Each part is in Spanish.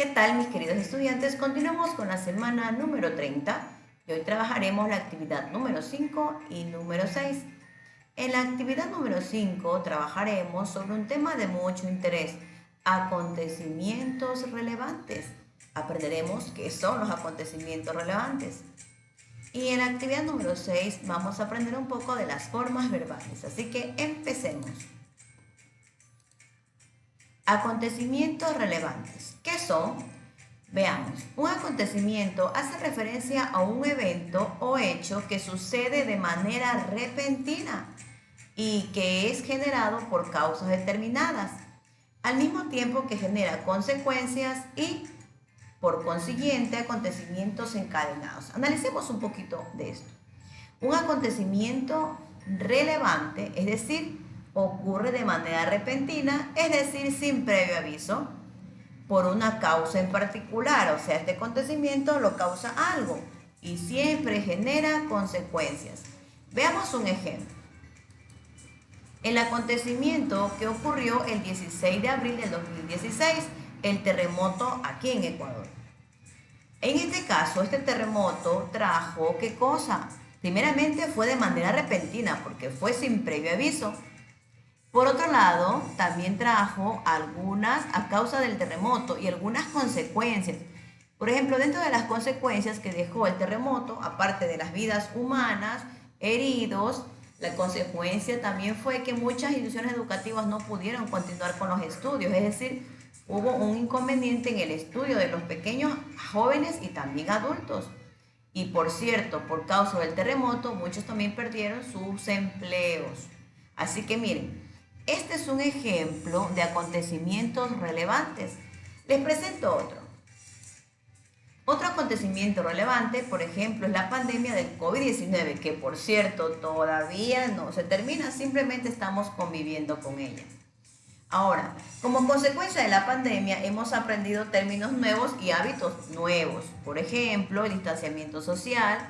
¿Qué tal, mis queridos estudiantes? Continuamos con la semana número 30 y hoy trabajaremos la actividad número 5 y número 6. En la actividad número 5 trabajaremos sobre un tema de mucho interés, acontecimientos relevantes. Aprenderemos qué son los acontecimientos relevantes. Y en la actividad número 6 vamos a aprender un poco de las formas verbales, así que empecemos. Acontecimientos relevantes. ¿Qué son? Veamos, un acontecimiento hace referencia a un evento o hecho que sucede de manera repentina y que es generado por causas determinadas, al mismo tiempo que genera consecuencias y, por consiguiente, acontecimientos encadenados. Analicemos un poquito de esto. Un acontecimiento relevante, es decir, ocurre de manera repentina, es decir, sin previo aviso, por una causa en particular, o sea, este acontecimiento lo causa algo y siempre genera consecuencias. Veamos un ejemplo. El acontecimiento que ocurrió el 16 de abril del 2016, el terremoto aquí en Ecuador. En este caso, este terremoto trajo, ¿qué cosa? Primeramente fue de manera repentina porque fue sin previo aviso. Por otro lado, también trajo algunas a causa del terremoto y algunas consecuencias. Por ejemplo, dentro de las consecuencias que dejó el terremoto, aparte de las vidas humanas, heridos, la consecuencia también fue que muchas instituciones educativas no pudieron continuar con los estudios, es decir, hubo un inconveniente en el estudio de los pequeños, jóvenes y también adultos. Y por cierto, por causa del terremoto, muchos también perdieron sus empleos. Así que miren, este es un ejemplo de acontecimientos relevantes. Les presento otro. Otro acontecimiento relevante, por ejemplo, es la pandemia del COVID-19, que por cierto todavía no se termina, simplemente estamos conviviendo con ella. Ahora, como consecuencia de la pandemia hemos aprendido términos nuevos y hábitos nuevos. Por ejemplo, el distanciamiento social,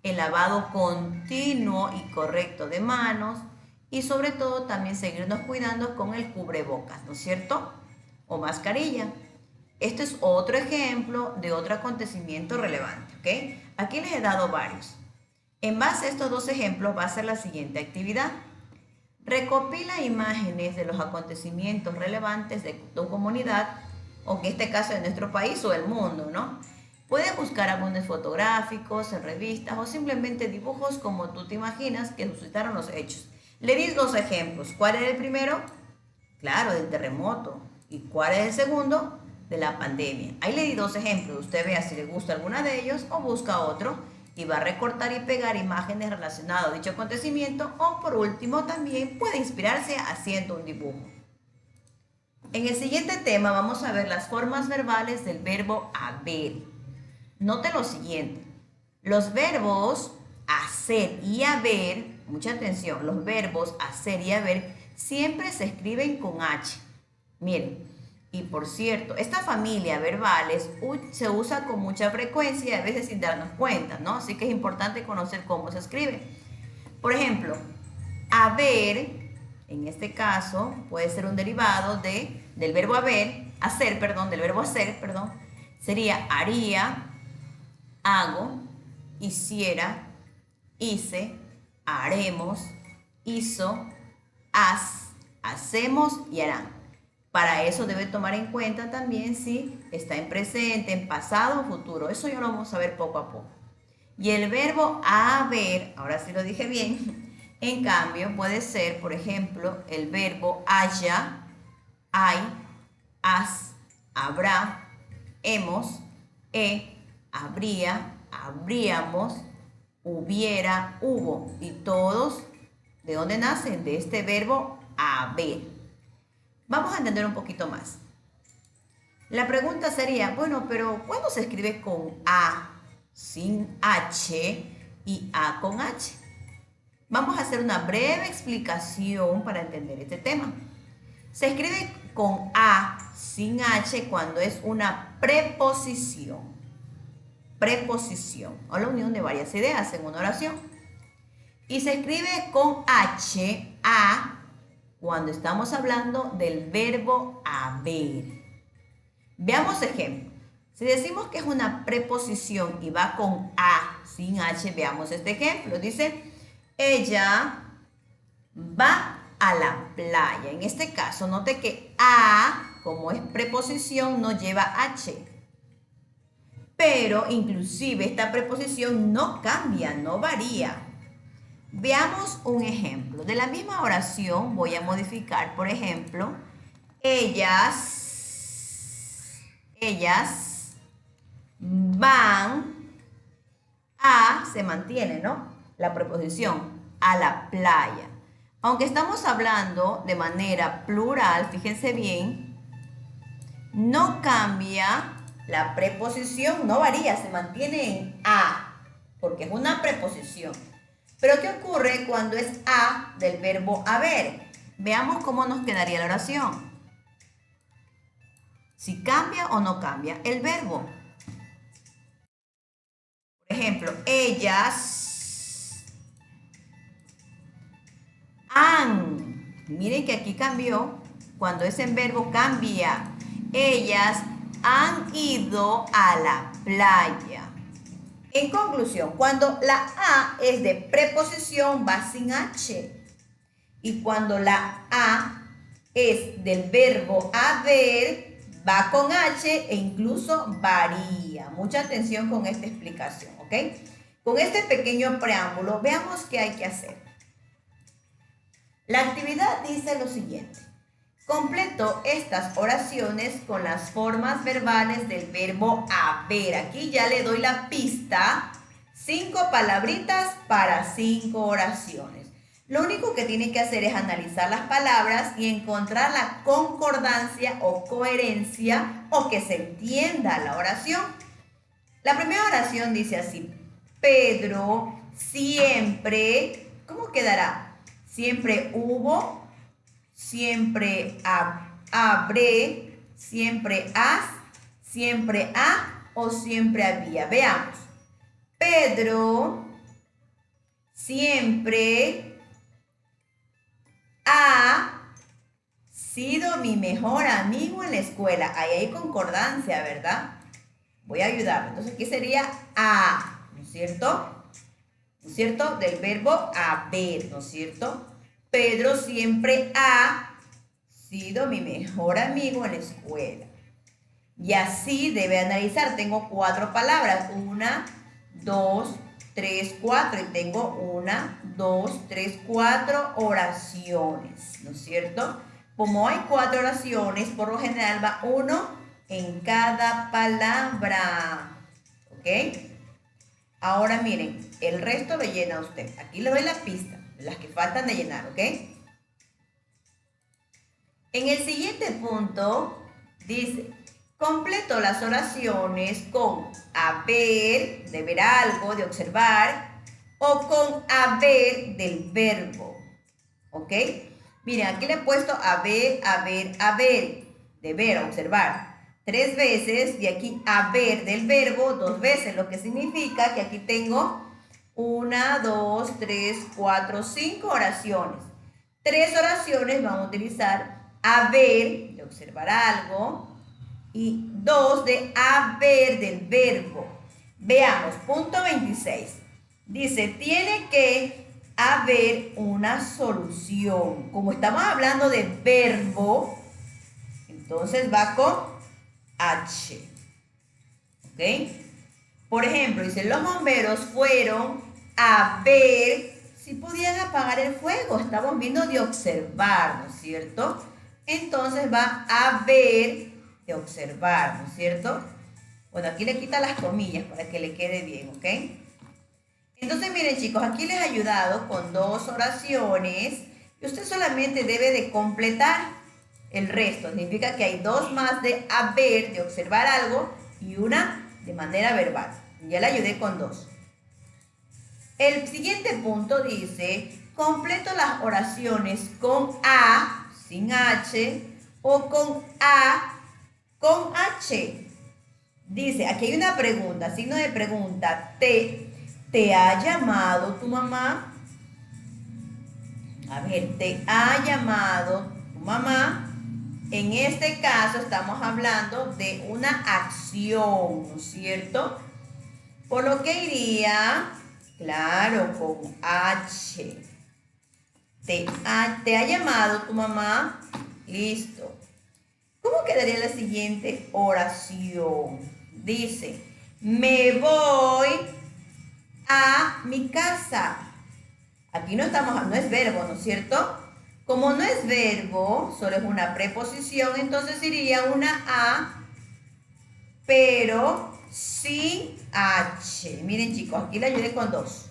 el lavado continuo y correcto de manos, y sobre todo también seguirnos cuidando con el cubrebocas, ¿no es cierto? O mascarilla. Este es otro ejemplo de otro acontecimiento relevante, ¿ok? Aquí les he dado varios. En base a estos dos ejemplos va a ser la siguiente actividad. Recopila imágenes de los acontecimientos relevantes de tu comunidad, o en este caso de nuestro país o el mundo, ¿no? Puedes buscar álbumes fotográficos en revistas o simplemente dibujos como tú te imaginas que suscitaron los hechos. Le di dos ejemplos. ¿Cuál es el primero? Claro, del terremoto. ¿Y cuál es el segundo? De la pandemia. Ahí le di dos ejemplos. Usted vea si le gusta alguno de ellos o busca otro y va a recortar y pegar imágenes relacionadas a dicho acontecimiento, o por último también puede inspirarse haciendo un dibujo. En el siguiente tema vamos a ver las formas verbales del verbo haber. Note lo siguiente. Los verbos hacer y haber, mucha atención, los verbos hacer y haber siempre se escriben con H. Miren, y por cierto, esta familia verbales se usa con mucha frecuencia y a veces sin darnos cuenta, ¿no? Así que es importante conocer cómo se escribe. Por ejemplo, haber, en este caso, puede ser un derivado del verbo del verbo hacer, sería haría, hago, hiciera, hice, haremos, hizo, haz, hacemos y harán. Para eso debe tomar en cuenta también si está en presente, en pasado o futuro. Eso ya lo vamos a ver poco a poco. Y el verbo haber, ahora sí lo dije bien, en cambio puede ser, por ejemplo, el verbo haya, hay, has, habrá, hemos, habría, habríamos, hubiera, hubo. Y todos, ¿de dónde nacen? De este verbo haber. Vamos a entender un poquito más. La pregunta sería, bueno, pero ¿cuándo se escribe con A sin H y A con H? Vamos a hacer una breve explicación para entender este tema. Se escribe con A sin H cuando es una preposición. Preposición, o la unión de varias ideas en una oración. Y se escribe con H, A, cuando estamos hablando del verbo haber. Veamos ejemplo. Si decimos que es una preposición y va con a sin h, veamos este ejemplo. Dice, ella va a la playa. En este caso, note que a, como es preposición, no lleva h. Pero inclusive esta preposición no cambia, no varía. Veamos un ejemplo. De la misma oración voy a modificar, por ejemplo, ellas van a, se mantiene, ¿no? La preposición, a la playa. Aunque estamos hablando de manera plural, fíjense bien, no cambia la preposición, no varía, se mantiene en a, porque es una preposición. Pero ¿qué ocurre cuando es a del verbo haber? Veamos cómo nos quedaría la oración. Si cambia o no cambia el verbo. Por ejemplo, ellas han. Miren que aquí cambió. Cuando es en verbo cambia. Ellas han ido a la playa. En conclusión, cuando la a es de preposición va sin h. Y cuando la a es del verbo haber, va con h e incluso varía. Mucha atención con esta explicación, ¿ok? Con este pequeño preámbulo, veamos qué hay que hacer. La actividad dice lo siguiente. Completo estas oraciones con las formas verbales del verbo haber. Aquí ya le doy la pista. 5 palabritas para 5 oraciones. Lo único que tiene que hacer es analizar las palabras y encontrar la concordancia o coherencia o que se entienda la oración. La primera oración dice así: Pedro siempre, ¿cómo quedará? Siempre hubo, siempre habré, siempre has, siempre ha o siempre había. Veamos. Pedro siempre ha sido mi mejor amigo en la escuela. Ahí hay concordancia, ¿verdad? Voy a ayudar. Entonces aquí sería a, ¿no es cierto? ¿No es cierto? Del verbo haber, ¿no es cierto? Pedro siempre ha sido mi mejor amigo en la escuela. Y así debe analizar. Tengo 4 palabras. 1, 2, 3, 4. Y tengo 1, 2, 3, 4 oraciones. ¿No es cierto? Como hay 4 oraciones, por lo general va 1 en cada palabra. ¿Ok? Ahora miren, el resto lo llena usted. Aquí le doy la pista, las que faltan de llenar, ¿ok? En el siguiente punto dice, completo las oraciones con haber, de ver algo, de observar, o con haber del verbo, ¿ok? Miren, aquí le he puesto haber, de ver, observar, 3 veces, y aquí haber del verbo 2 veces, lo que significa que aquí tengo 1, 2, 3, 4, 5 oraciones. 3 oraciones van a utilizar haber, de observar algo, y 2 de haber del verbo. Veamos, punto 26. Dice, tiene que haber una solución. Como estamos hablando de verbo, entonces va con H. ¿Ok? Por ejemplo, dice, los bomberos fueron a ver si podían apagar el fuego. Estamos viendo de observar, ¿no es cierto? Entonces va a ver de observar, ¿no es cierto? Bueno, aquí le quita las comillas para que le quede bien, ¿ok? Entonces, miren chicos, aquí les he ayudado con 2 oraciones y usted solamente debe de completar el resto. Significa que hay 2 más de haber, de observar algo, y una de manera verbal. Ya le ayudé con 2. El siguiente punto dice, completo las oraciones con a, sin h, o con a, con h. Dice, aquí hay una pregunta, signo de pregunta, ¿te ha llamado tu mamá? A ver, ¿te ha llamado tu mamá? En este caso estamos hablando de una acción, ¿no es cierto? Por lo que iría, claro, con H. ¿Te ha llamado tu mamá? Listo. ¿Cómo quedaría la siguiente oración? Dice, me voy a mi casa. Aquí no es verbo, ¿no es cierto? Como no es verbo, solo es una preposición, entonces iría una A, pero sin H. Miren chicos, aquí le ayudé con dos.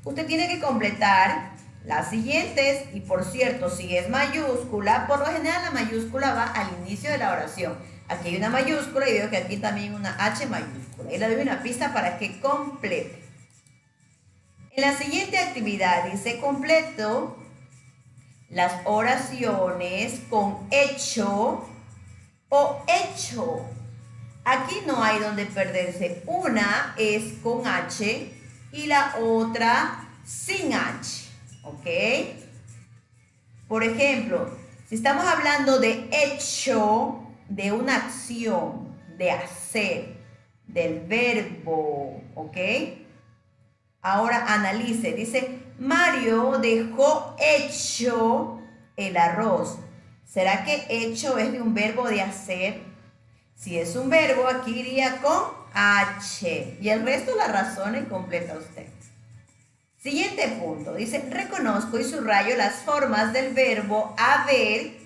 Usted tiene que completar las siguientes y por cierto, si es mayúscula, por lo general la mayúscula va al inicio de la oración. Aquí hay una mayúscula y veo que aquí también una H mayúscula. Y le doy una pista para que complete. En la siguiente actividad dice completo las oraciones con hecho o hecho. Aquí no hay donde perderse. Una es con H y la otra sin H. ¿Ok? Por ejemplo, si estamos hablando de hecho, de una acción, de hacer, del verbo, ¿ok? Ahora analice, dice, Mario dejó hecho el arroz. ¿Será que hecho es de un verbo de hacer? Si es un verbo, aquí iría con H. Y el resto la razón completa usted. Siguiente punto, dice, reconozco y subrayo las formas del verbo haber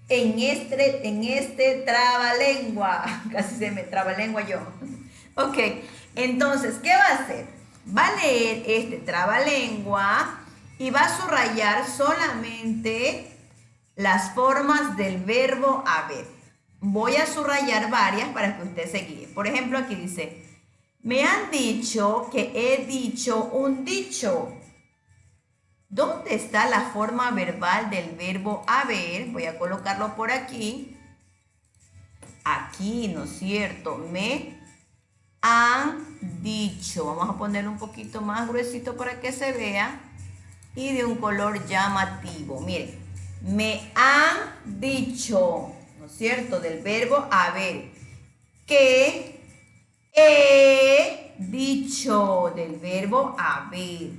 en este trabalengua. Casi se me trabalengua yo. Ok, entonces, ¿qué va a hacer? Va a leer este trabalengua y va a subrayar solamente las formas del verbo haber. Voy a subrayar varias para que usted se guíe. Por ejemplo, aquí dice, me han dicho que he dicho un dicho. ¿Dónde está la forma verbal del verbo haber? Voy a colocarlo por aquí. Aquí, ¿no es cierto? Me han dicho. Vamos a ponerlo un poquito más gruesito para que se vea. Y de un color llamativo. Miren, me han dicho, ¿no es cierto? Del verbo haber. Que he dicho, del verbo haber.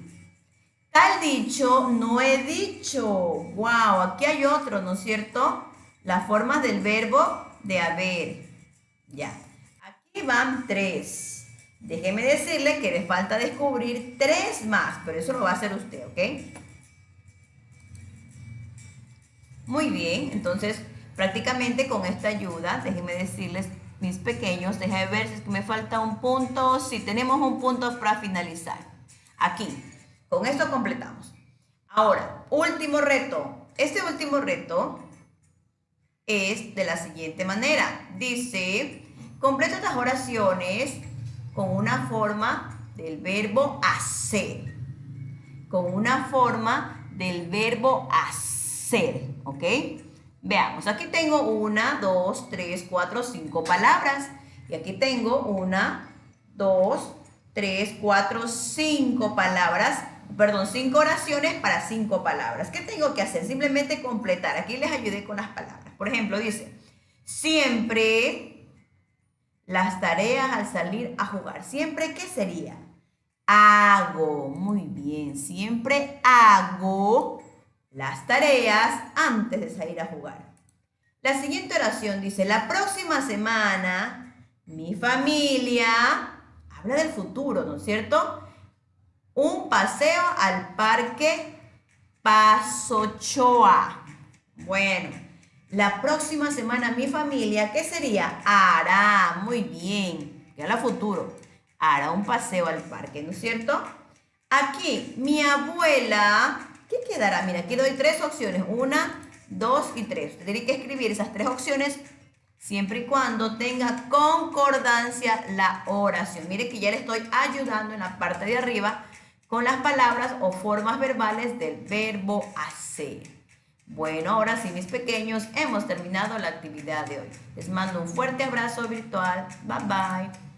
Tal dicho, no he dicho. Wow, aquí hay otro, ¿no es cierto? Las formas del verbo de haber. Ya. Aquí van 3. Déjeme decirle que le falta descubrir 3 más, pero eso lo va a hacer usted, ¿ok? Muy bien, entonces prácticamente con esta ayuda, déjenme decirles, mis pequeños, déjenme ver si es que me falta un punto. Sí, tenemos un punto para finalizar. Aquí, con esto completamos. Ahora, último reto. Este último reto es de la siguiente manera. Dice, completa estas oraciones con una forma del verbo hacer. Con una forma del verbo hacer, ¿ok? Veamos, aquí tengo 1, 2, 3, 4, 5 palabras. Y aquí tengo 1, 2, 3, 4, 5 palabras. Perdón, 5 oraciones para 5 palabras. ¿Qué tengo que hacer? Simplemente completar. Aquí les ayudé con las palabras. Por ejemplo, dice, siempre las tareas al salir a jugar. ¿Siempre qué sería? Hago. Muy bien. Siempre hago las tareas antes de salir a jugar. La siguiente oración dice, la próxima semana mi familia, habla del futuro, ¿no es cierto? Un paseo al parque Pasochoa. Bueno, la próxima semana mi familia, ¿qué sería? Hará, muy bien, que habla futuro, hará un paseo al parque, ¿no es cierto? Aquí, mi abuela, ¿qué quedará? Mira, aquí doy 3 opciones, 1, 2 y 3. Usted tiene que escribir esas 3 opciones siempre y cuando tenga concordancia la oración. Mire que ya le estoy ayudando en la parte de arriba con las palabras o formas verbales del verbo hacer. Bueno, ahora sí, mis pequeños, hemos terminado la actividad de hoy. Les mando un fuerte abrazo virtual. Bye, bye.